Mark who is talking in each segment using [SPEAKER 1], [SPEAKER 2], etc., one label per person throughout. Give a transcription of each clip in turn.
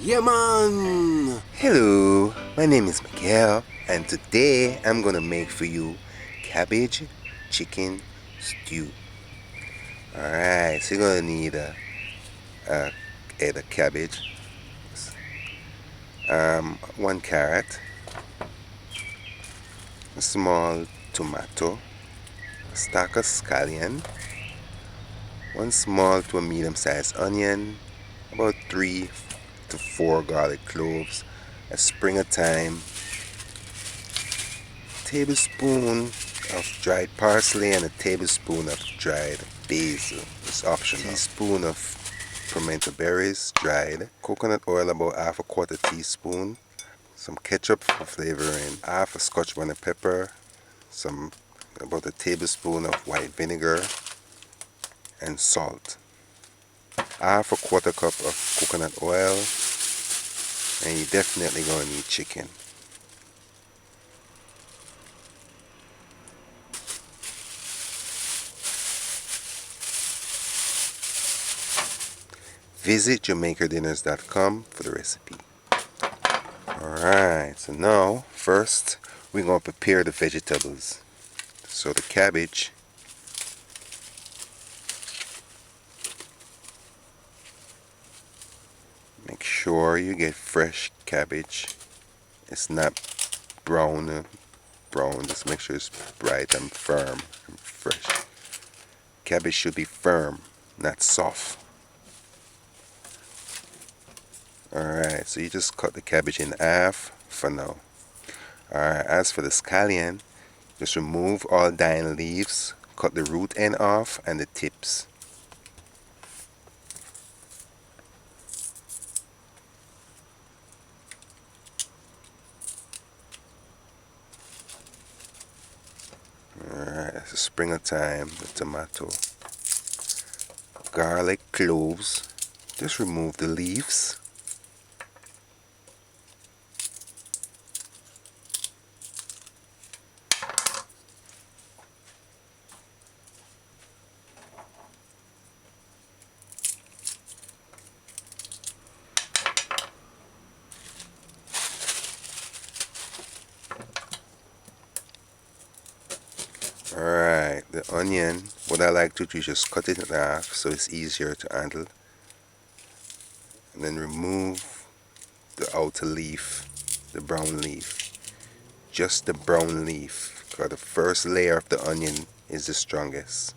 [SPEAKER 1] Yeah, man.
[SPEAKER 2] Hello, my name is Miguel, and today I'm gonna make for you cabbage chicken stew. Alright, so you're gonna need a head of cabbage, one carrot, a small tomato, a stack of scallion, one small to a medium-sized onion, about 3 to 4 garlic cloves, a spring of thyme, tablespoon of dried parsley and a tablespoon of dried basil. It's optional. Teaspoon of pimento berries dried, coconut oil about half a quarter teaspoon, some ketchup for flavoring, half a scotch bonnet pepper, some about a tablespoon of white vinegar, and salt. Half a quarter cup of coconut oil, and you're definitely gonna need chicken. Visit JamaicaDinners.com for the recipe. Alright, so now first we're going to prepare the vegetables. So the cabbage, make sure you get fresh cabbage. It's not brown, just make sure it's bright and firm and fresh. Cabbage should be firm, not soft. Alright, so you just cut the cabbage in half for now. Alright, as for the scallion, just remove all dying leaves, cut the root end off and the tips. Alright, that's the spring of thyme, the tomato. Garlic cloves, just remove the leaves. Alright, the onion, what I like to do is just cut it in half so it's easier to handle. And then remove the outer leaf, the brown leaf. Just the brown leaf, because the first layer of the onion is the strongest.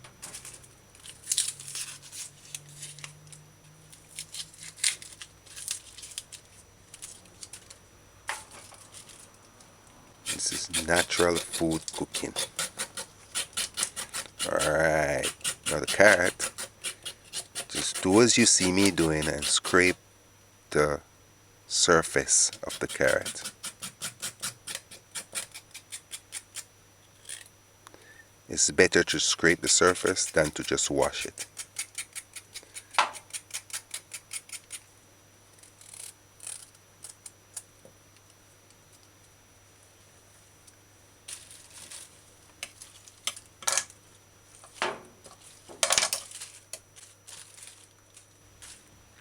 [SPEAKER 2] This is natural food cooking. Alright, now the carrot, just do as you see me doing and scrape the surface of the carrot. It's better to scrape the surface than to just wash it.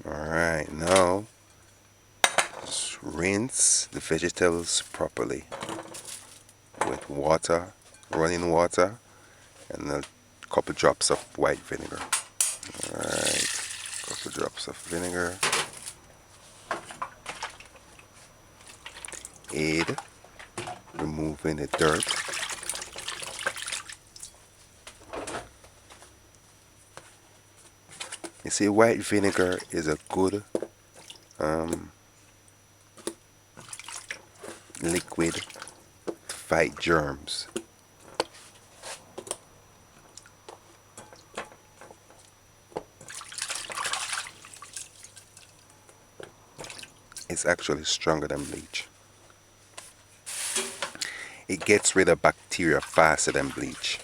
[SPEAKER 2] Alright, now just rinse the vegetables properly with water, running water, and a couple drops of white vinegar. Alright, couple drops of vinegar. Aid removing the dirt. You see, white vinegar is a good liquid to fight germs. It's actually stronger than bleach. It gets rid of bacteria faster than bleach.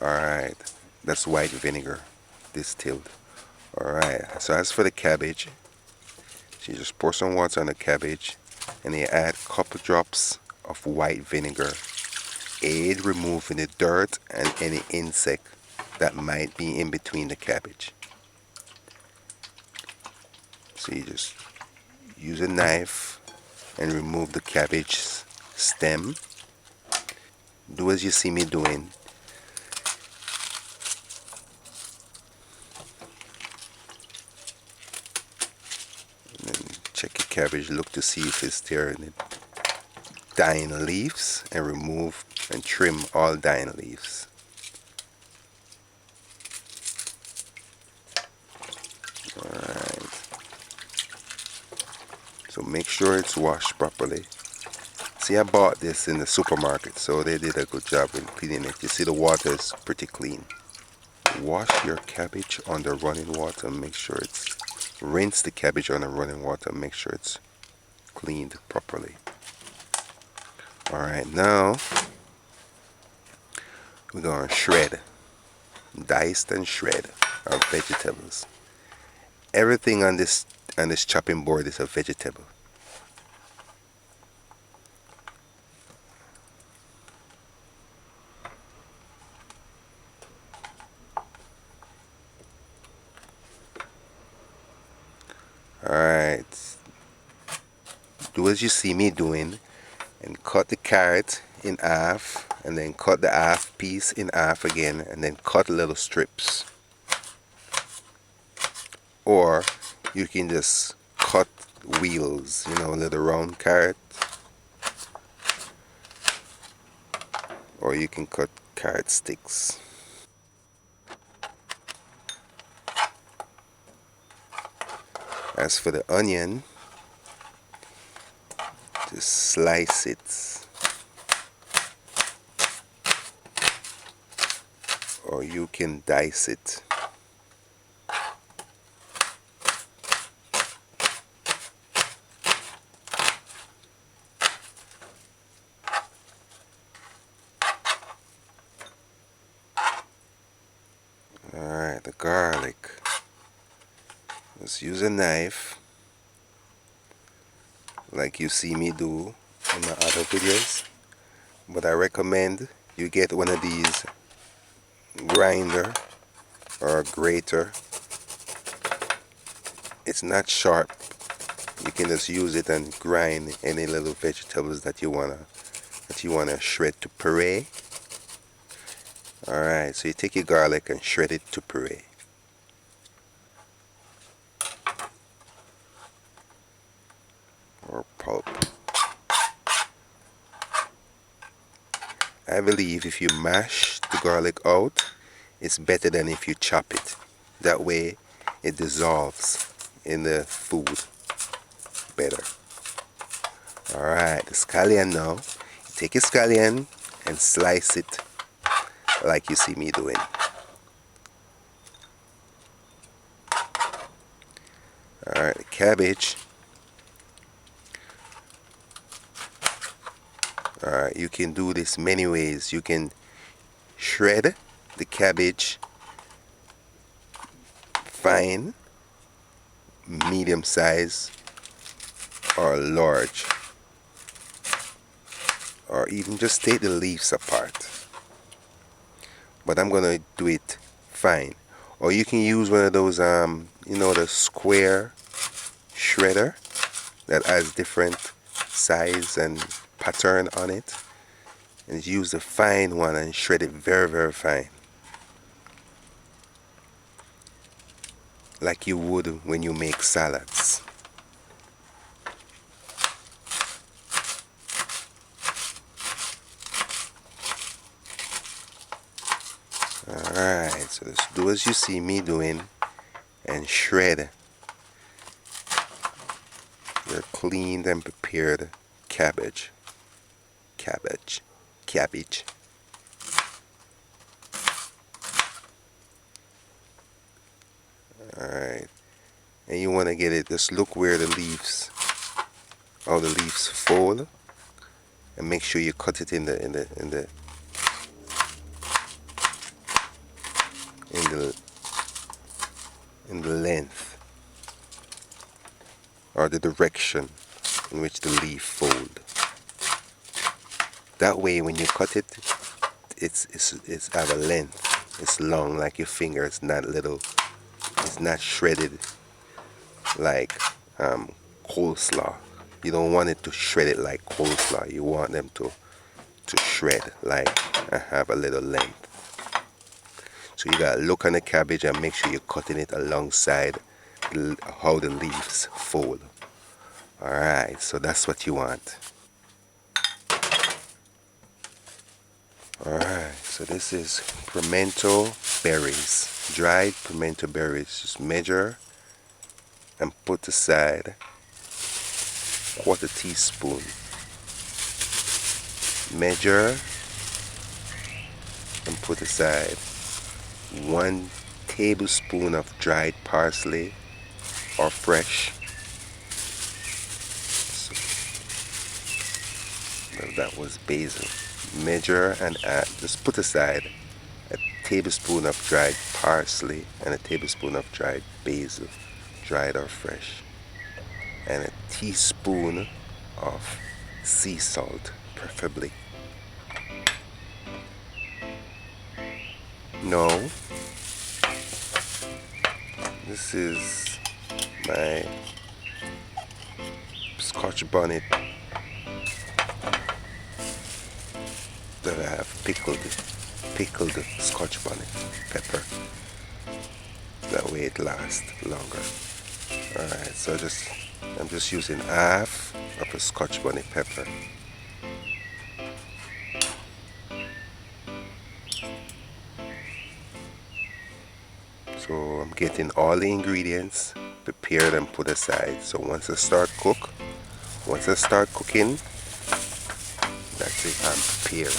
[SPEAKER 2] Alright, that's white vinegar distilled. Alright, so as for the cabbage, so you just pour some water on the cabbage and you add a couple drops of white vinegar. Aid removing the dirt and any insect that might be in between the cabbage. So you just use a knife and remove the cabbage stem. Do as you see me doing. And then check your cabbage, look to see if it's there in it. Dying leaves, and remove and trim all dying leaves. Alright. So make sure it's washed properly. See, I bought this in the supermarket, so they did a good job in cleaning it. You see the water is pretty clean. Wash your cabbage under running water. Make sure it's rinse the cabbage under running water. Make sure it's cleaned properly. Alright, now we're going to shred, dice and shred our vegetables. Everything on this chopping board is a vegetable. Alright, do as you see me doing and cut the carrot in half, and then cut the half piece in half again, and then cut little strips. Or you can just cut wheels, you know, little round carrot. Or you can cut carrot sticks. As for the onion, just slice it. Or you can dice it. Alright, the garlic. Just use a knife, like you see me do in my other videos. But I recommend you get one of these grinder or grater. It's not sharp. You can just use it and grind any little vegetables that you wanna shred to puree. Alright, so you take your garlic and shred it to puree. Or pulp. I believe if you mash the garlic out, it's better than if you chop it. That way it dissolves in the food better. Alright, the scallion now. You take your scallion and slice it like you see me doing. Alright, the cabbage. Alright, you can do this many ways. You can shred the cabbage fine, medium size, or large. Or even just take the leaves apart. But I'm gonna do it fine. Or you can use one of those you know, the square shredder that has different size and pattern on it, and use the fine one and shred it very, very fine, like you would when you make salads. Alright, so just do as you see me doing and shred your cleaned and prepared cabbage. Alright, and you want to get it, just look where the leaves, all the leaves fold, and make sure you cut it in the length or the direction in which the leaf fold. That way when you cut it, it's at a length. It's long like your finger. It's not little. It's not shredded like coleslaw. You don't want it to shred it like coleslaw. You want them to shred like and have a little length. So you gotta look on the cabbage and make sure you're cutting it alongside how the leaves fold. Alright, so that's what you want. Alright, so this is pimento berries, dried pimento berries. Just measure and put aside 1/4 teaspoon. Measure and put aside 1 tablespoon of dried parsley or fresh. So, that was basil. Measure and add, just put aside a tablespoon of dried parsley and a tablespoon of dried basil, dried or fresh, and a teaspoon of sea salt, preferably. Now, this is my Scotch bonnet that I have pickled Scotch bonnet pepper. That way it lasts longer. Alright, so I'm just using half of a Scotch bonnet pepper. So I'm getting all the ingredients prepared and put aside. So once I start cooking, that's it, I'm prepared.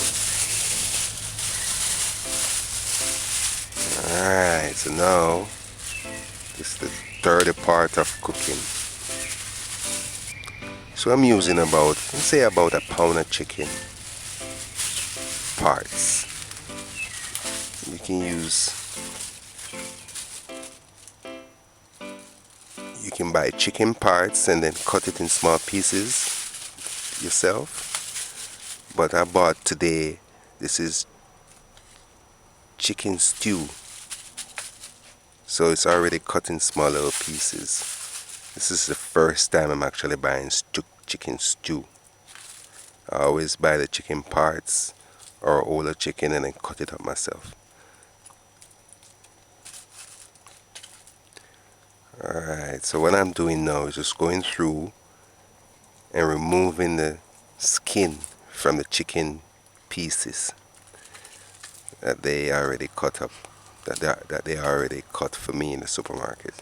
[SPEAKER 2] Alright, so now this is the third part of cooking. So I'm using about, let's say about a pound of chicken parts. You can buy chicken parts and then cut it in small pieces yourself. But I bought today, this is chicken stew. So it's already cut in small little pieces. This is the first time I'm actually buying chicken stew. I always buy the chicken parts or whole chicken and then cut it up myself. Alright, so what I'm doing now is just going through and removing the skin from the chicken pieces that they already cut up, that they already cut for me in the supermarket.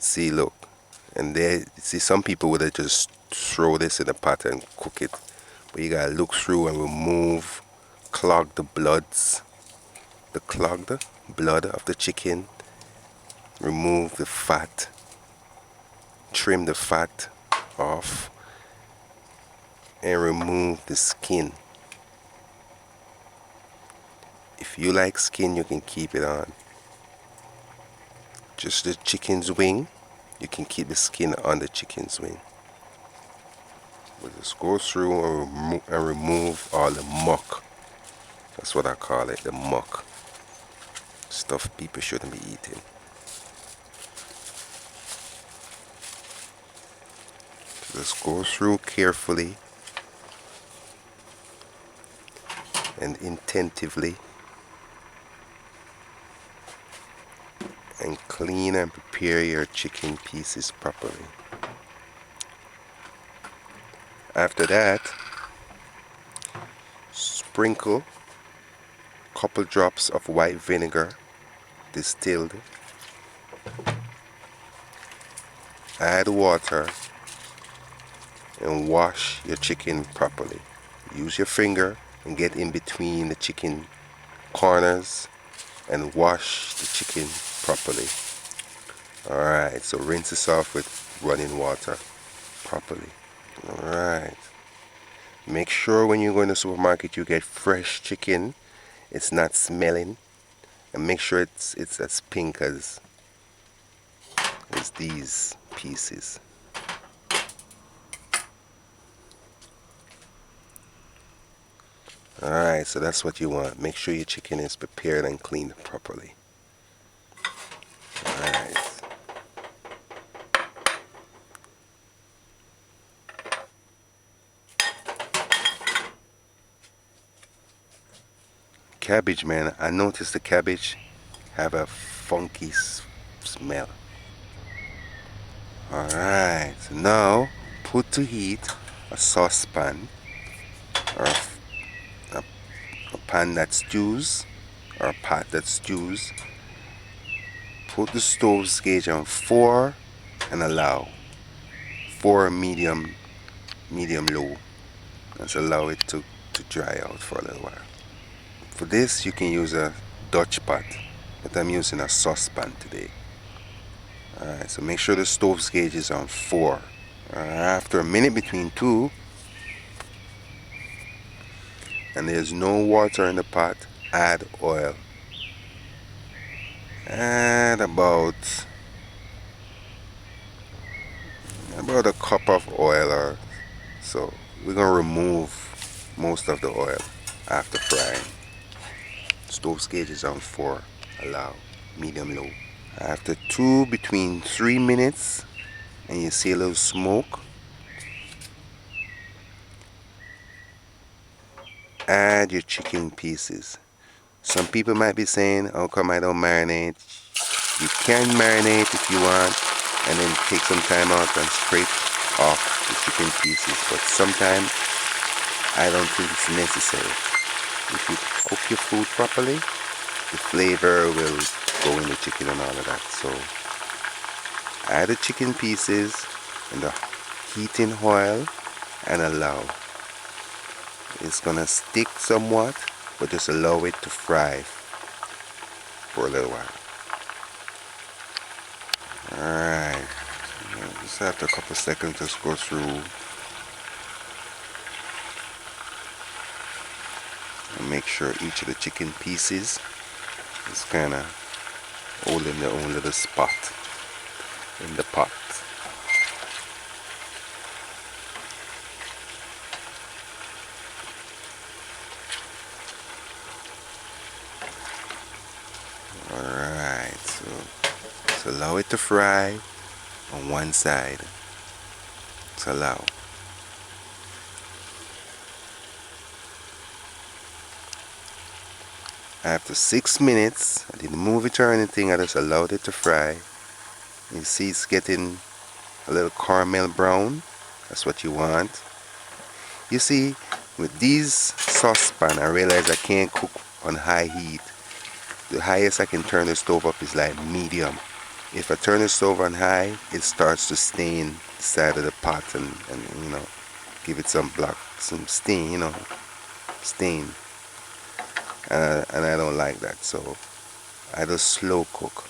[SPEAKER 2] See, look, and see, some people would have just throw this in a pot and cook it, but you gotta look through and remove, clog the bloods, the clogged blood of the chicken, remove the fat, trim the fat off, and remove the skin. If you like skin, you can keep it on. Just the chicken's wing, you can keep the skin on the chicken's wing. But just go through and remove all the muck. That's what I call it, the muck. Stuff people shouldn't be eating. Just go through carefully and attentively and clean and prepare your chicken pieces properly. After that, sprinkle a couple drops of white vinegar distilled, add water, and wash your chicken properly. Use your finger and get in between the chicken corners and wash the chicken properly. Alright, so rinse this off with running water properly. Alright, make sure when you go in the supermarket you get fresh chicken, it's not smelling, and make sure it's as pink as these pieces. Alright, so that's what you want. Make sure your chicken is prepared and cleaned properly. cabbage, man, I noticed the cabbage have a funky smell. Alright, so now put to heat a saucepan or a, a pan that stews or a pot that stews. Put the stove's gauge on 4 and allow 4 medium low. Just allow it to dry out for a little while. For this you can use a Dutch pot, but I'm using a saucepan today. Alright, so make sure the stove's gauge is on 4. After a minute between 2 and there's no water in the pot, add oil. Add about a cup of oil or so. We're going to remove most of the oil after frying. Stove's gauge is on 4. Allow medium low. After between 3 minutes and you see a little smoke, add your chicken pieces. Some people might be saying, how come I don't marinate? You can marinate if you want and then take some time out and scrape off the chicken pieces, but sometimes I don't think it's necessary. If you cook your food properly, the flavor will go in the chicken and all of that. So add the chicken pieces in the heating oil and allow. It's gonna stick somewhat, but just allow it to fry for a little while. Alright, just after a couple seconds, just go through and make sure each of the chicken pieces is kind of holding their own little spot in the pot. Alright, so allow it to fry on one side. So allow. After 6 minutes, I didn't move it or anything, I just allowed it to fry. You see it's getting a little caramel brown. That's what you want. You see, with these saucepan, I realize I can't cook on high heat. The highest I can turn the stove up is like medium. If I turn the stove on high, it starts to stain the side of the pot and you know, give it some stain, you know, stain. And I don't like that, so I just slow cook.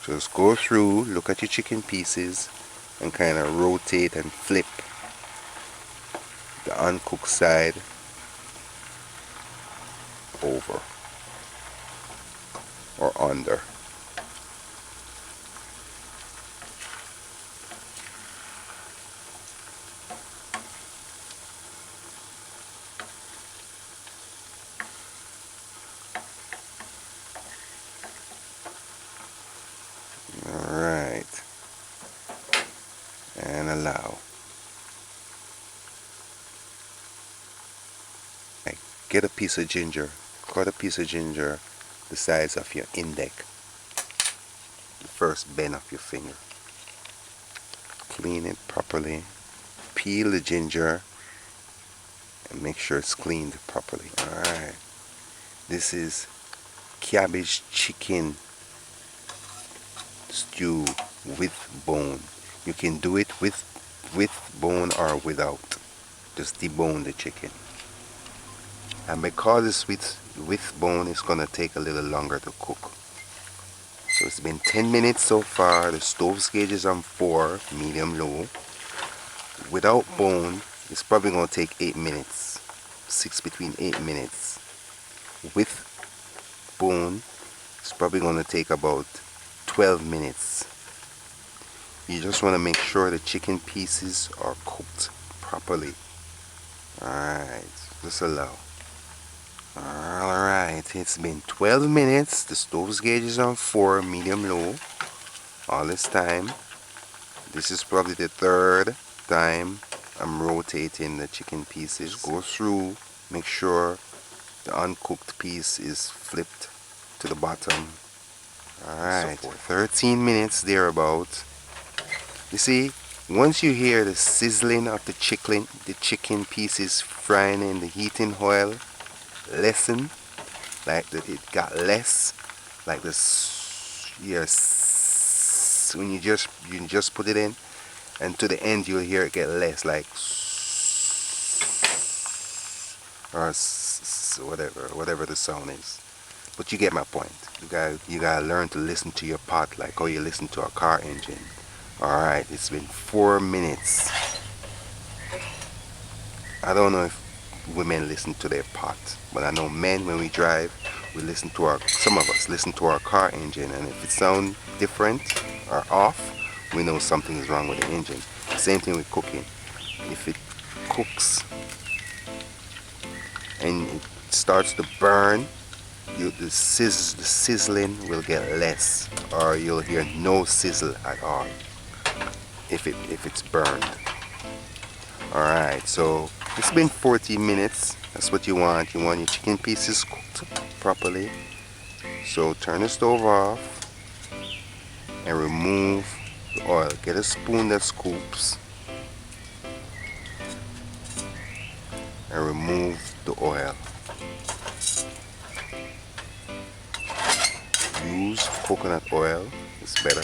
[SPEAKER 2] Just go through, look at your chicken pieces and kind of rotate and flip the uncooked side over or under. Alright, and allow. Get a piece of ginger, cut a piece of ginger the size of your index, the first bend of your finger. Clean it properly, peel the ginger and make sure it's cleaned properly. Alright, this is cabbage chicken stew with bone. You can do it with bone or without. Just debone the chicken. And because it's with bone, it's gonna take a little longer to cook. So it's been 10 minutes so far. The stove's gauge is on 4, medium low. Without bone, it's probably gonna take 8 minutes. Between 8 minutes. With bone, it's probably gonna take about 12 minutes. You just want to make sure the chicken pieces are cooked properly. Alright, just allow. Alright, it's been 12 minutes. The stove's gauge is on 4, medium low. All this time. This is probably the 3rd time I'm rotating the chicken pieces. Go through, make sure The uncooked piece is flipped to the bottom. Alright, 13 minutes thereabout. You see, once you hear the sizzling of the chicken pieces frying in the heating oil lessen, like that it got less, like this, yes, when you just put it in, and to the end you'll hear it get less, like or whatever the sound is. But you get my point. You gotta learn to listen to your pot like how you listen to a car engine. Alright, it's been 4 minutes. I don't know if women listen to their pot, but I know men, when we drive, some of us listen to our car engine, and if it sounds different or off, we know something is wrong with the engine. Same thing with cooking. If it cooks and it starts to burn, the sizzling will get less, or you'll hear no sizzle at all if it's burned. Alright, so it's been 40 minutes. That's what you want. You want your chicken pieces cooked properly. So turn the stove off and remove the oil. Get a spoon that scoops and remove the oil. Use coconut oil, it's better.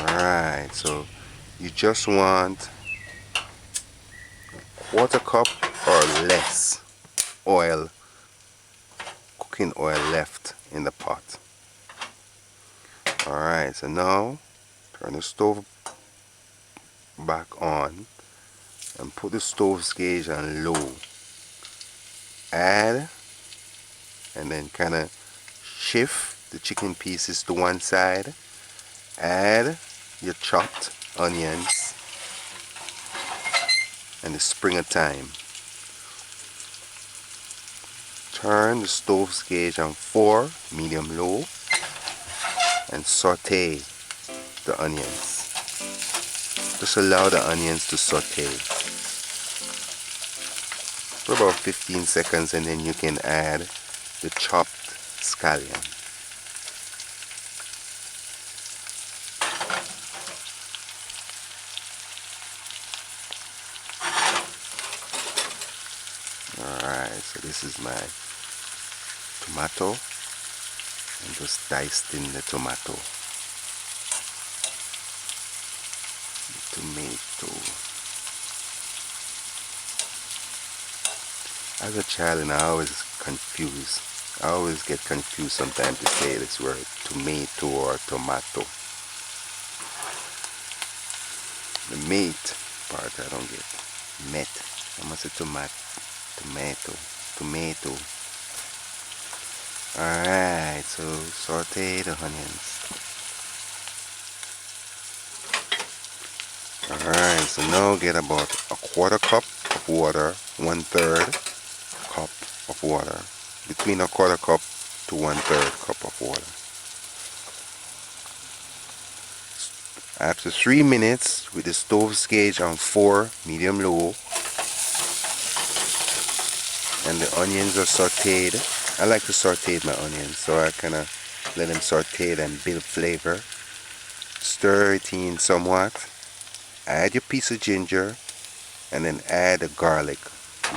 [SPEAKER 2] Alright, so you just want 1/4 cup or less oil, cooking oil left in the pot. Alright, so now turn the stove back on and put the stove gauge on low. Add and then kind of shift the chicken pieces to one side. Add your chopped onions and the spring of thyme. Turn the stove gauge on 4, medium low, and saute the onions. Just allow the onions to saute for about 15 seconds, and then you can add the chopped scallion. Alright, so this is my tomato. I'm just diced in the tomato. As a child, and I always get confused sometimes to say this word, tomato or tomato. The mate part I don't get. Met. I must say tomato. Alright, so saute the onions. Alright, so now get about 1/4 cup of water, 1/3 cup of water, between 1/4 cup to 1/3 cup of water. After 3 minutes, with the stove gauge on 4, medium low, and the onions are sauteed. I like to saute my onions, so I kind of let them saute and build flavor. Stir it in somewhat. Add your piece of ginger, and then add the garlic.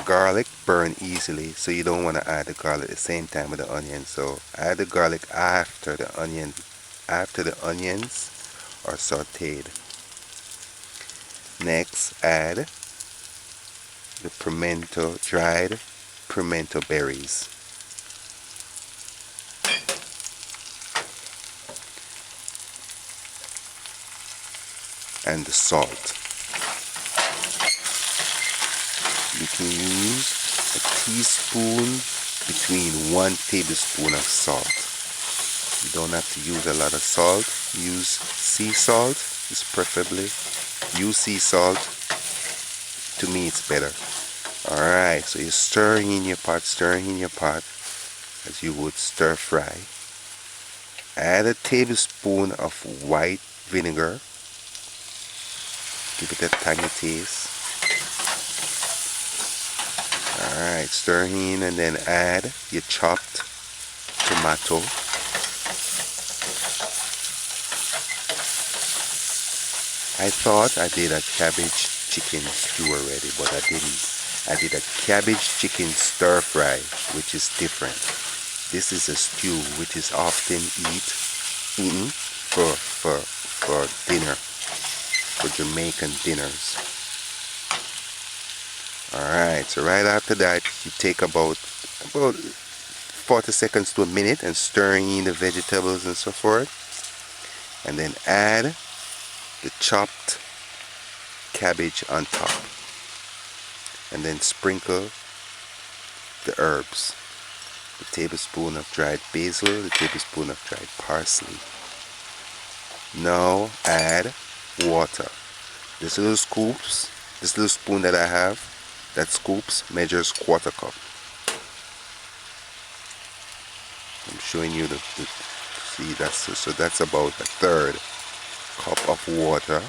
[SPEAKER 2] Garlic burn easily, so you don't want to add the garlic at the same time with the onions. So add the garlic after the onions are sauteed. Next, add the dried pimento berries. And the salt. You can use a teaspoon between 1 tablespoon of salt. You don't have to use a lot of salt. Use sea salt, is preferably. Use sea salt. To me it's better. Alright, so you're stirring in your pot as you would stir fry. Add a tablespoon of white vinegar. Give it a tangy taste. Alright, stir in and then add your chopped tomato. I thought I did a cabbage chicken stew already, but I didn't. I did a cabbage chicken stir fry, which is different. This is a stew which is often eaten for dinner, for Jamaican dinners. Alright, so right after that you take about 40 seconds to a minute and stir in the vegetables and so forth, and then add the chopped cabbage on top, and then sprinkle the herbs, the tablespoon of dried basil, the tablespoon of dried parsley. Now add water. This little spoon that I have, that scoops, measures 1/4 cup. I'm showing you see, so that's about 1/3 cup of water.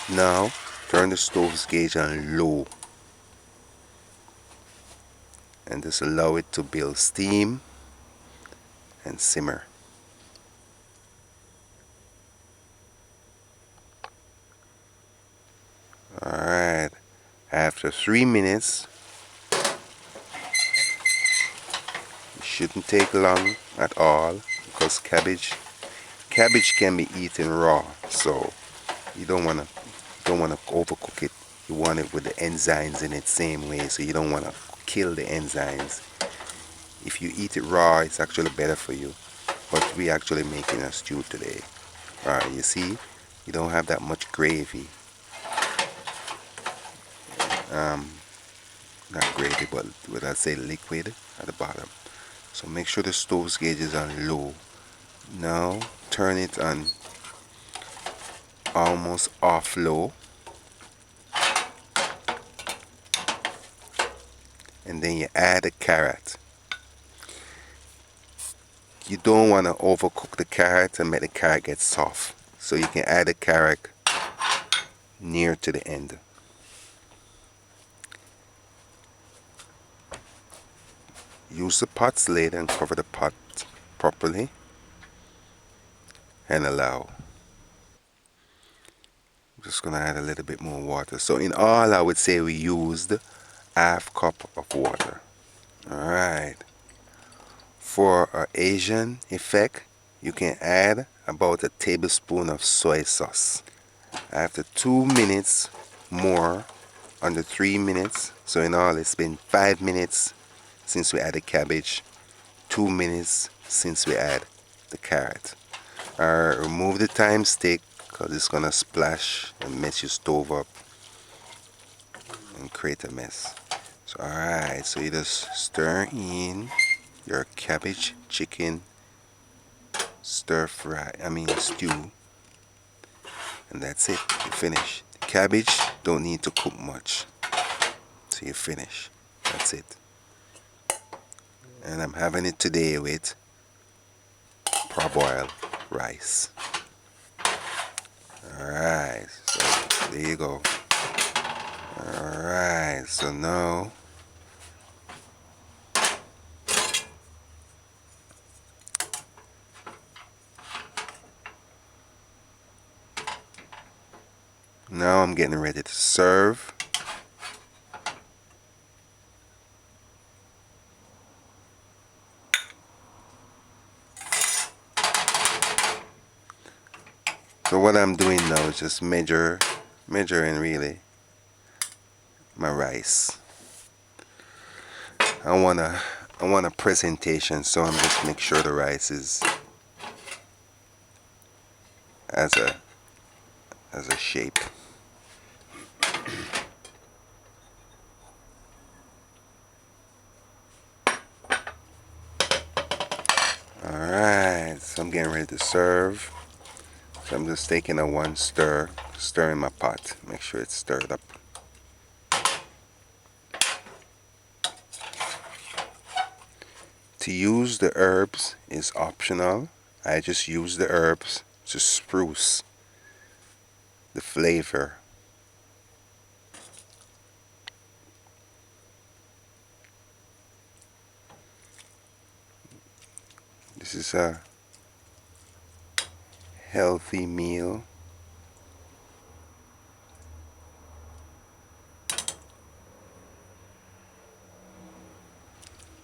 [SPEAKER 2] Now turn the stove's gauge on low and just allow it to build steam and simmer. Alright, after 3 minutes, it shouldn't take long at all, because cabbage can be eaten raw, so you don't want to overcook it. You want it with the enzymes in it same way, so you don't want to kill the enzymes. If you eat it raw, it's actually better for you, but we actually making a stew today. Alright, you see, you don't have that much gravy. Not gravy, but what I say, liquid at the bottom. So make sure the stove's gauge is on low. Now turn it on almost off low, and then you add the carrot. You don't want to overcook the carrot and make the carrot get soft, so you can add the carrot near to the end. Use the pot's lid and cover the pot properly and allow. I'm just gonna add a little bit more water. So in all, I would say we used 1/2 cup of water. Alright. For an Asian effect, you can add about a tablespoon of soy sauce. After 2 minutes more, under 3 minutes, so in all it's been 5 minutes since we added cabbage, 2 minutes since we add the carrot. Remove the thyme stick, because it's gonna splash and mess your stove up and create a mess. So alright, so you just stir in your cabbage chicken stew, and that's it. You finish. The cabbage don't need to cook much, so you finish. That's it. And I'm having it today with parboiled rice. Alright, so there you go. Alright, so now I'm getting ready to serve. So what I'm doing now is just measuring really my rice. I want a presentation, so I'm just make sure the rice is as a shape. Alright, so I'm getting ready to serve. So I'm just taking a one stir in my pot. Make sure it's stirred up. To use the herbs is optional. I just use the herbs to spruce the flavor This is a healthy meal.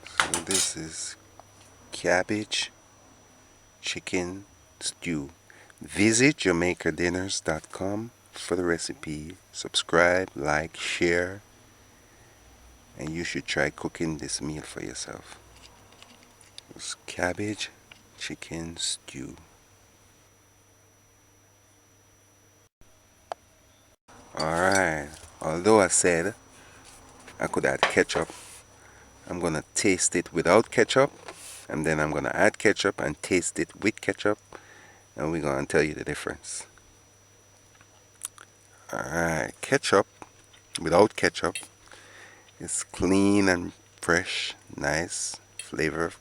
[SPEAKER 2] So this is cabbage chicken stew. Visit JamaicaDinners.com for the recipe. Subscribe, like, share, and you should try cooking this meal for yourself. It's cabbage chicken stew. Alright, although I said I could add ketchup, I'm gonna taste it without ketchup, and then I'm gonna add ketchup and taste it with ketchup, and we're gonna tell you the difference. Alright, ketchup without ketchup is clean and fresh, nice, flavorful.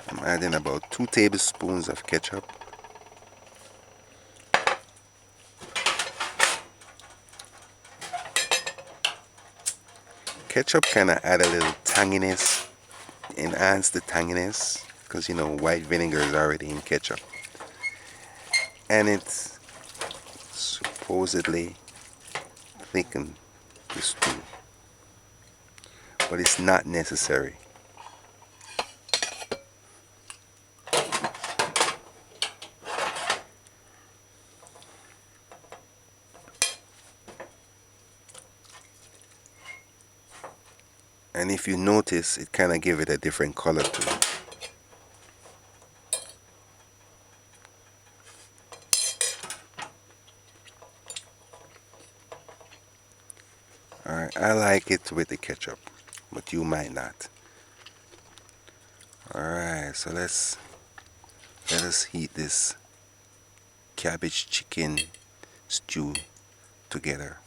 [SPEAKER 2] I'm adding about 2 tablespoons of ketchup. Ketchup kind of add a little tanginess, enhance the tanginess, because you know white vinegar is already in ketchup. And it's supposedly thicken the stew, but it's not necessary. And if you notice, it kind of give it a different color too. Alright, I like it with the ketchup, but you might not. Alright, so let us heat this cabbage chicken stew together.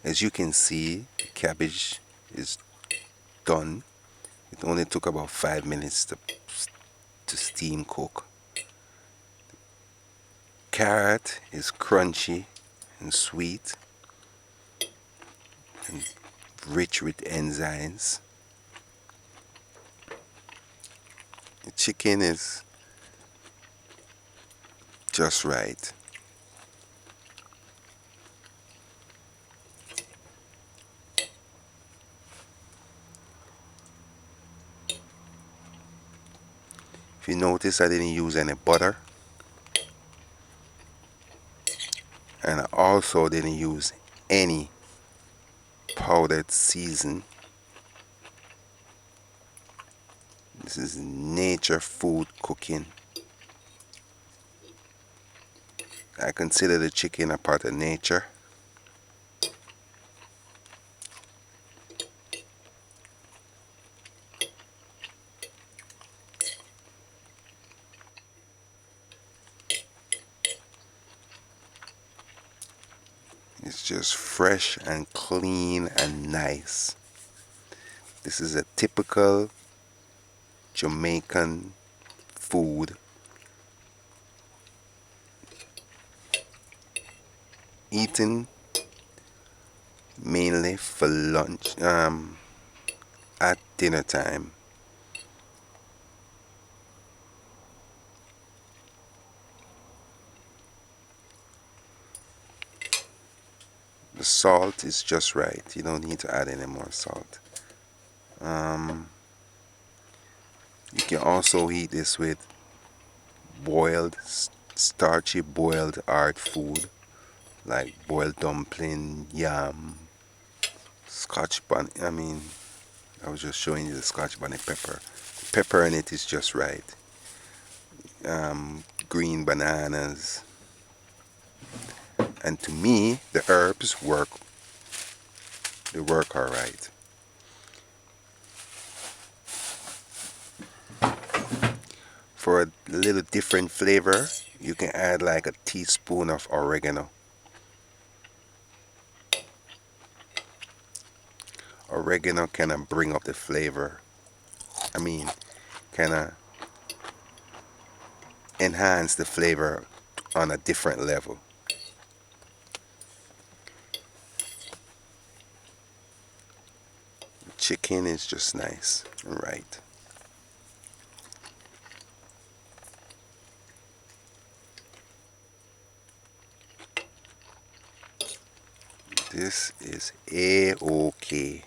[SPEAKER 2] As you can see, the cabbage is done. It only took about 5 minutes to steam cook. Carrot is crunchy and sweet and rich with enzymes. The chicken is just right. If you notice, I didn't use any butter, and I also didn't use any powdered season. This is nature food cooking. I consider the chicken a part of nature. It's just fresh and clean and nice. This is a typical Jamaican food, eaten mainly for lunch, at dinner time. The salt is just right. You don't need to add any more salt. You can also eat this with boiled, starchy boiled hard food like boiled dumpling, yam, scotch bonnet. I was just showing you the scotch bonnet pepper. The pepper in it is just right. Green bananas. And to me, the herbs work. They work alright. For a little different flavor, you can add like a teaspoon of oregano. Oregano kind of bring up the flavor. Kind of enhance the flavor on a different level. chicken is just nice and right. This is A-OK.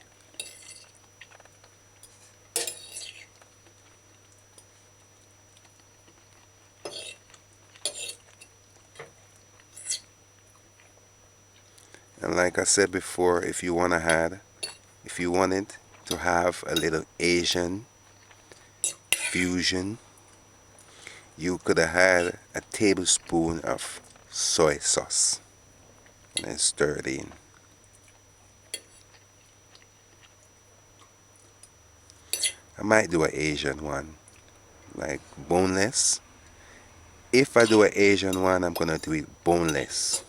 [SPEAKER 2] And like I said before, if you wanted to have a little Asian fusion, you could have had a tablespoon of soy sauce and then stir it in. I might do an Asian one, like boneless. If I do an Asian one, I'm gonna do it boneless.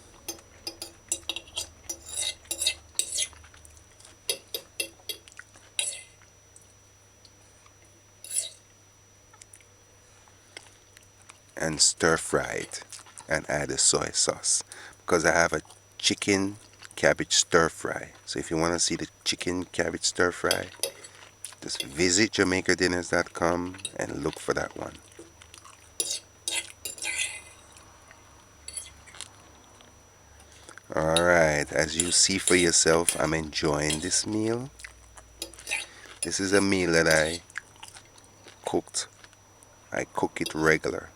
[SPEAKER 2] And stir fry it and add the soy sauce, because I have a chicken cabbage stir fry. So if you want to see the chicken cabbage stir fry, just visit JamaicaDinners.com and look for that one. Alright, as you see for yourself, I'm enjoying this meal. This is a meal that I cooked. I cook it regular.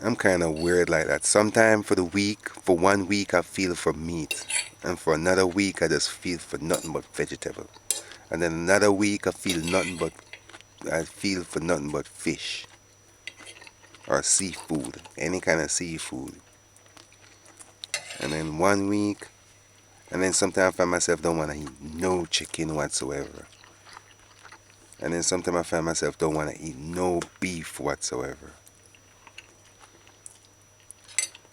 [SPEAKER 2] I'm kind of weird like that. Sometime for 1 week I feel for meat, and for another week I just feel for nothing but vegetable, and then another week I feel for nothing but fish or seafood, any kind of seafood. And then 1 week, and then sometimes I find myself don't want to eat no chicken whatsoever, and then sometimes I find myself don't want to eat no beef whatsoever.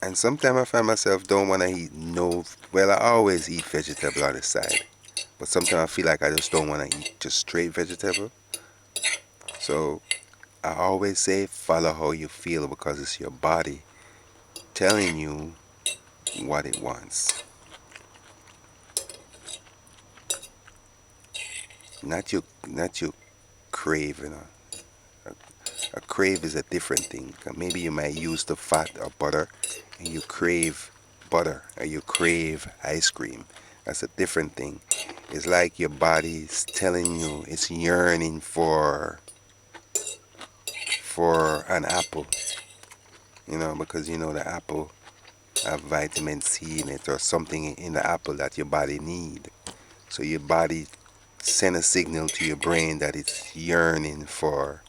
[SPEAKER 2] And sometimes I find myself don't want to eat no, well, I always eat vegetable on the side. But sometimes I feel like I just don't want to eat just straight vegetable. So I always say follow how you feel, because it's your body telling you what it wants. Not your craving. A crave is a different thing. Maybe you might use the fat or butter and you crave butter, or you crave ice cream. That's a different thing. It's like your body's telling you it's yearning for an apple. Because the apple have vitamin C in it, or something in the apple that your body need. So your body send a signal to your brain that it's yearning for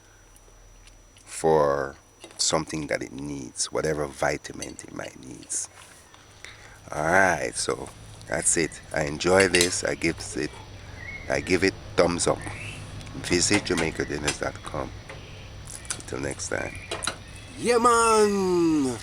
[SPEAKER 2] something that it needs, whatever vitamin it might needs. Alright, so that's it. I enjoy this. I give it thumbs up. Visit JamaicaDinners.com. Until next time.
[SPEAKER 1] Yeah, man.